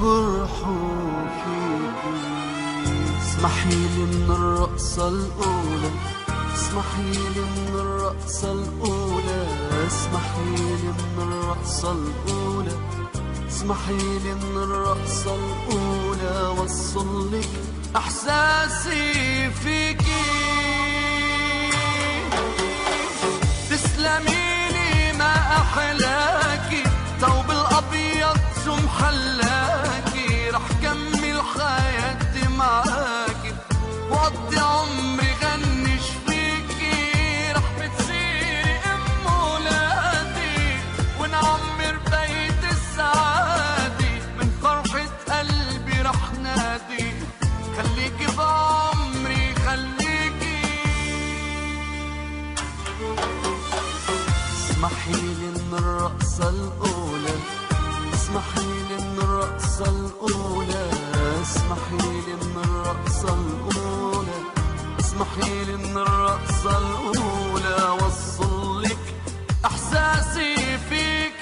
يفرحوا فيكي. اسمحيلي من الرقصة الأولى، اسمحيلي من الرقصة الأولى، اسمحيلي من الرقصة الأولى، اسمحيلي من الرقصة الأولى وصلك إحساسي فيكي. تسلميلي ما أحلاكي، ثوب الأبيض شو محلاكي، رح كمل حياتي معاكي وقضي عمري غنش فيكي. رح بتصيري أم ولادي ونعمر بيت السعادة، من فرحة قلبي رح نادي خليكي بعمري خليكي. اسمحيلي من الرقصة الأولى، اسمحيلي من الرقصة الأولى، اسمحيلي من الرقصة الأولى، اسمحيلي من الرقصة الأولى وصلك إحساسي فيكي.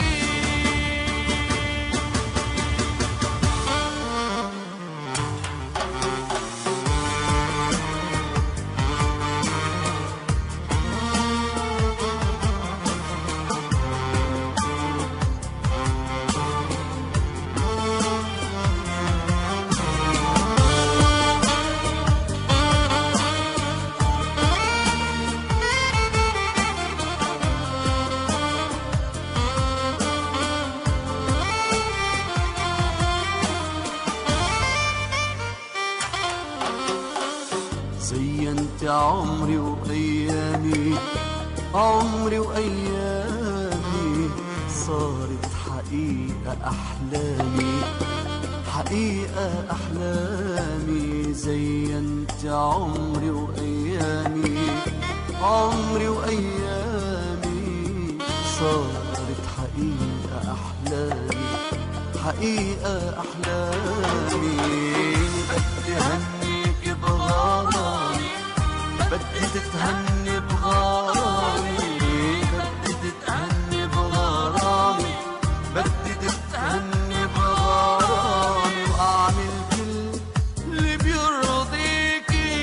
زينت عمري وأيامي، عمري وأيامي صارت حقيقة أحلامي، حقيقة أحلامي. زينت عمري وأيامي، عمري وأيامي صارت حقيقة أحلامي، حقيقة أحلامي. بدي هنيك بغرامي، بدي تتهني بغرامي، بدي تتهني بغرامي، بدي تتهني بغرامي وأعمل كل اللي بيرضيكي.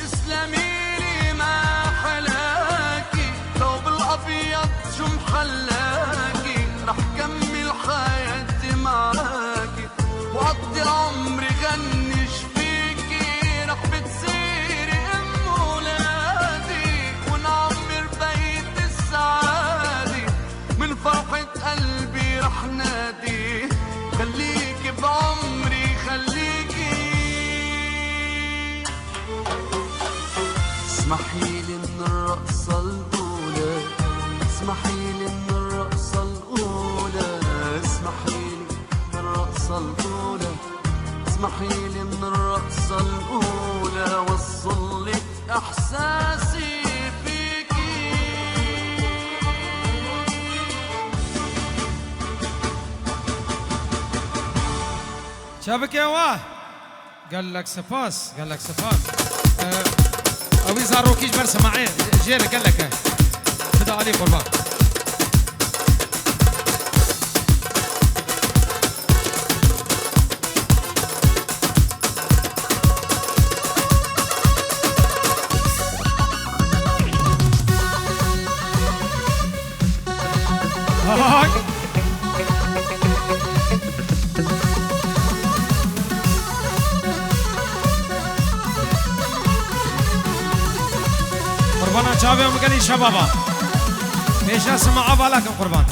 تسلميلي ما حلاكي، ثوب الأبيض شو محلاكي، رح كمل حياتي معاكي وقضي عمري غنش فيكي. رح بتصيري أم ولادي ونعمر بيت السعادة، من فرحة قلبي رح نادي خليكي بعمري خليكي. اسمحيلي من الرقصة الأولى، اسمحيلي من الرقصة الأولى، اسمحيلي من الرقصة الأولى، اسمحيلي من الرقصة الأولى وصلك إحساسي فيكي. شابك يا واه قال لك سباس، قال لك سباس. أبي زاروكيش برسم معين جيرة قال لك فدا عليك قربان. هاي قربانا شابي ومقالي شبابا ليش اسمع بالكم قربان.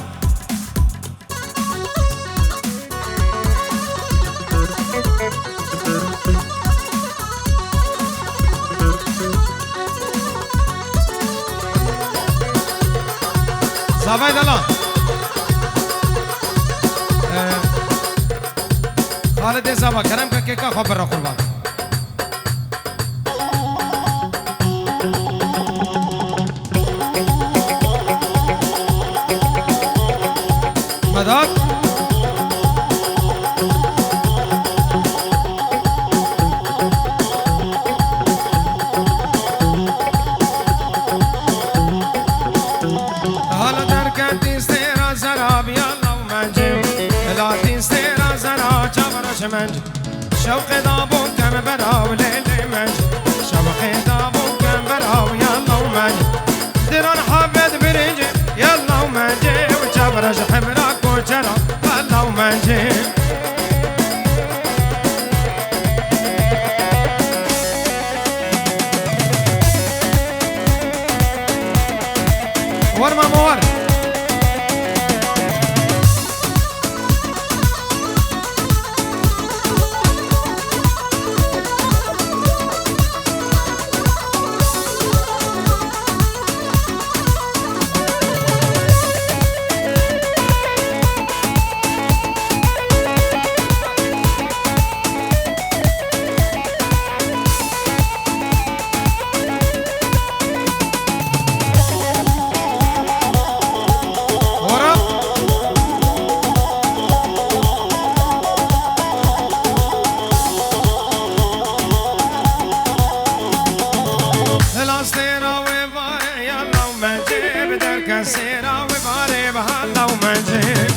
صافي دلان خالد زابا كرم كيكا خبر قربان. مدد هلا دركتي استيرا سراب يلا منجم العتين ستيرا زرا جبرش منجم شوقي دابو كم براو ليلي منجم شوقي دابو كم براو يلا ومنجم دران حبت برنجم يلا ومنجم وجبرش حمراك وجرا يلا ومنجم ورما مور سيرا وباري بهلا ومنجيب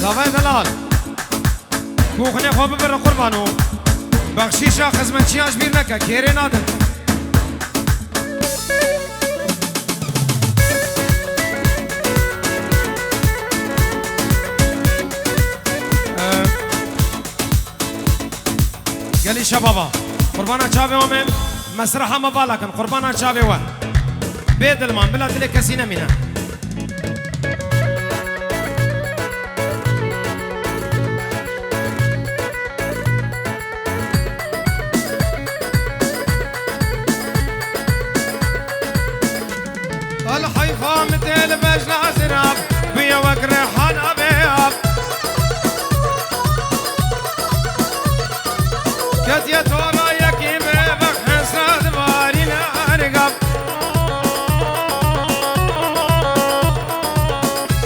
زاوية دلال کوخنه خواب بر قربانو بخشیشا خدمتچی اش بیر نکه کیره نادن گلی شبابا قربانا چاوه اومن مسرحه مبالا کن قربانا چاوه و بیدلمان بلا دل کسی نمینه الحيفا مثل بجنا زراب بيا وقر حنا بياب كت يا تورا يكي بيبك حساد بارينا رقب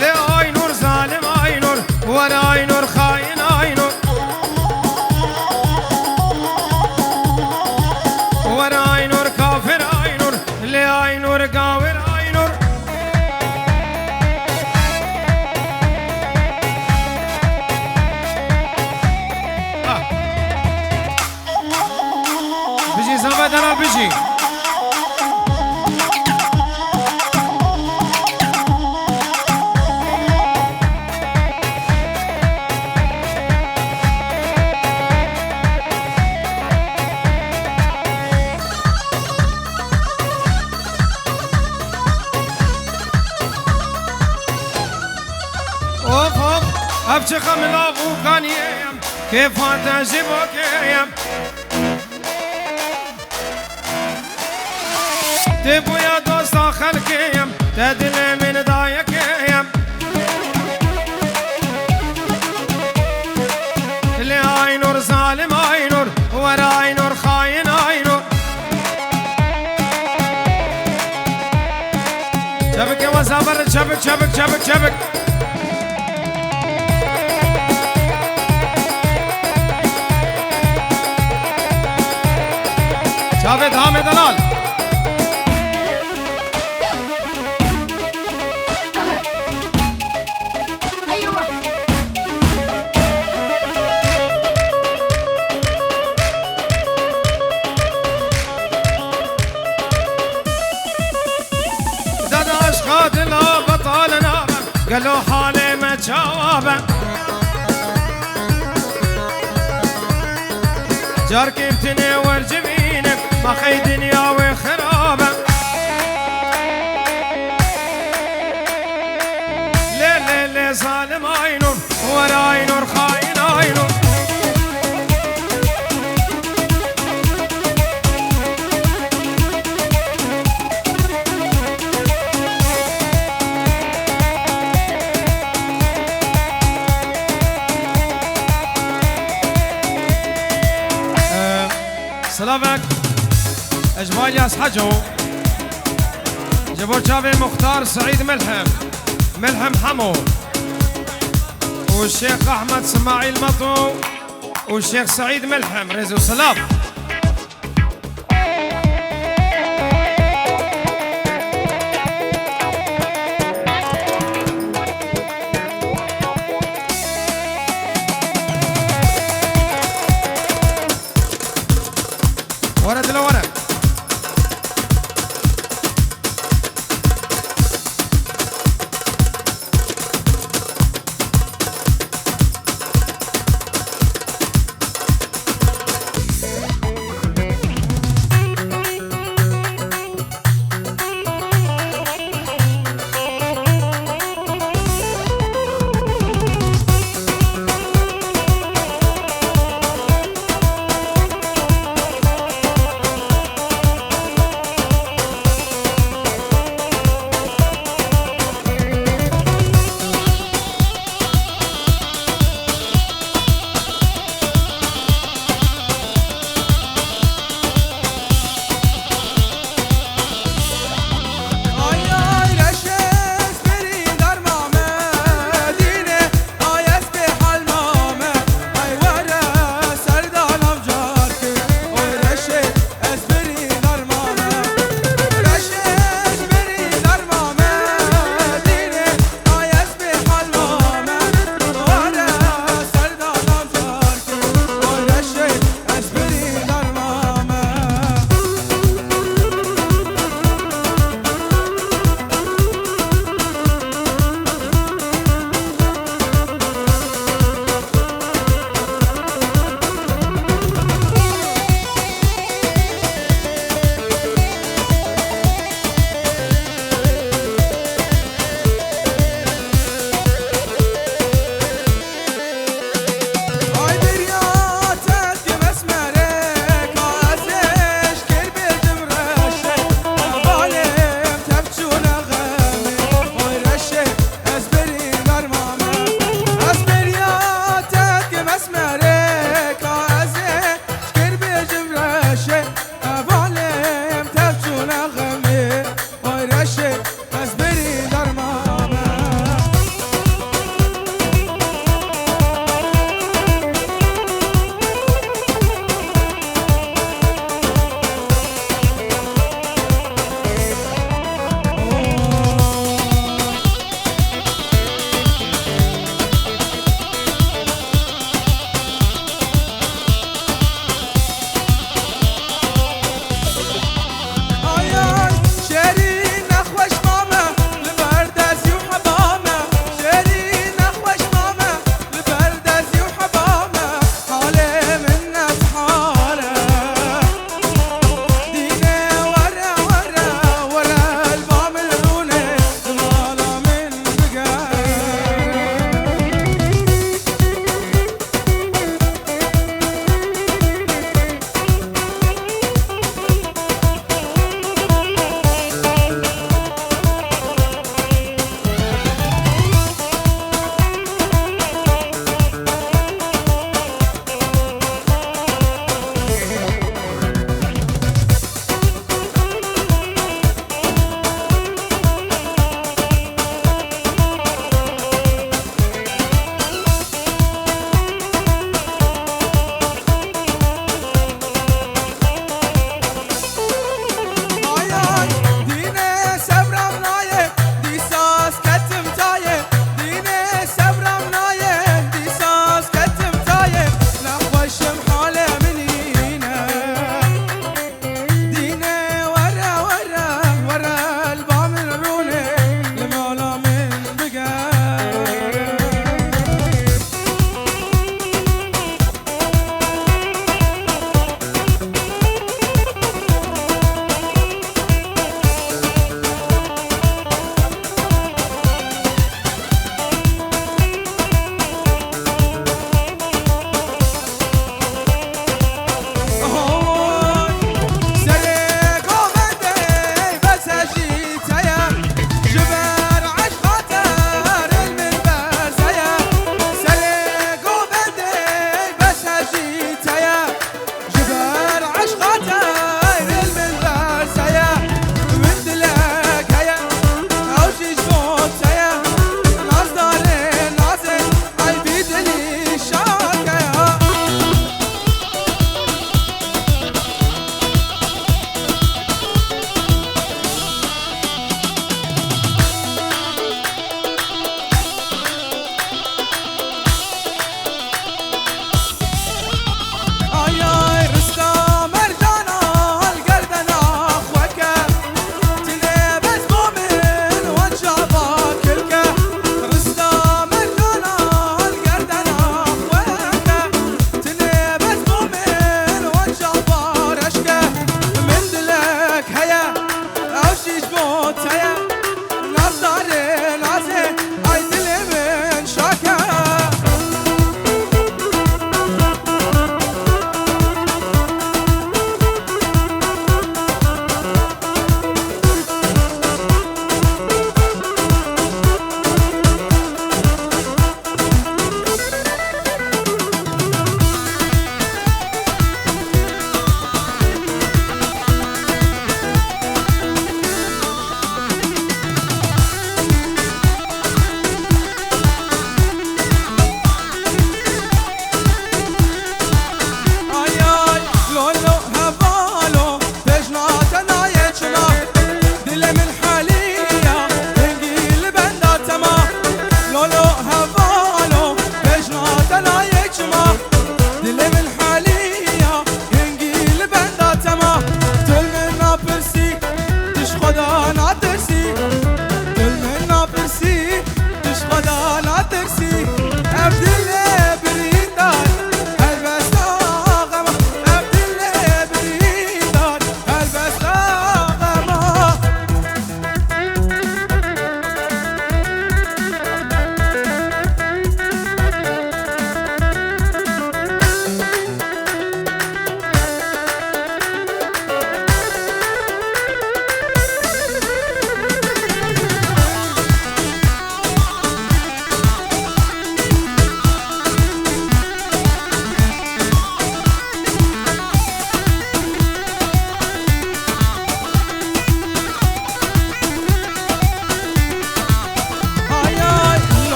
لي اي نور ظالم اي نور ولا اي نور خاين اي نور ولا اي نور كافر اي نور لي اي نور قاور دلال بيجي اوف اوف ابشخ من ابو كان يم كيف انت جيبك يم تبو يا دوست خلقيم تدل من ضايقيم اللي اي نور ظالم اي نور ورا اي نور خاين اي نور شبك يا وزابر شبك شبك شبك شبك شافت حامد دلال قالوا حالي ما تجاوبه جارك يمتني والجبينك ما خي دنيا وخرابه ليه ليه ليه ظالم عينور ولا عينور خاين عينور سلامك اجمال ياس حجو جبور شافي مختار سعيد ملحم حمو والشيخ احمد اسماعيل مطو والشيخ سعيد ملحم رزق سلام ورد لورد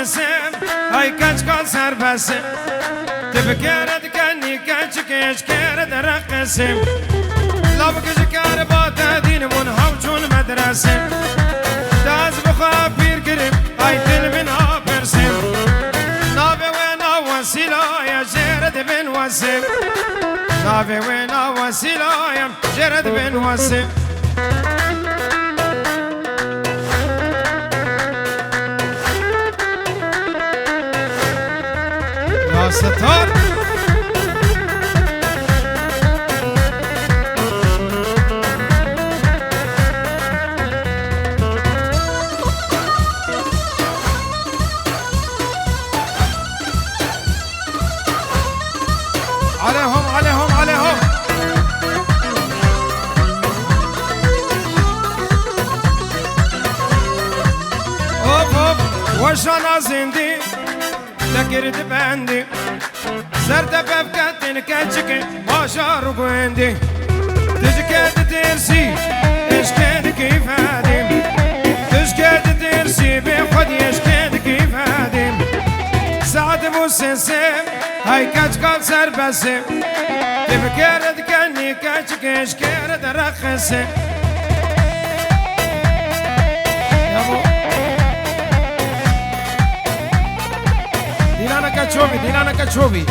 سسم هاي كاش كان سر بسم تبكرد كني كاش كيش كرد رقسم لابكش كاربات دين من هوجون مدرسم داز بخوا بير كريم هاي دل من هابرسم نابي وينا وسيلة يا جرد بن وسم نابي وينا وسيلة يا جرد بن وسم يا ستار عليهم عليهم عليهم هوب هوب وش انا زندي تكرد بندي سرد بفكتن كاتشكي ما شارو قويندي تشكيد ترسي اشكيد كيف هادم تشكيد ترسي بخد يشكيد كيف هادم سعد مسسم هاي كاتش قال سر بسم تفكرد كني كاتشكي اشكيد رخسم Dilana Kachobi, Dilana Kachobi.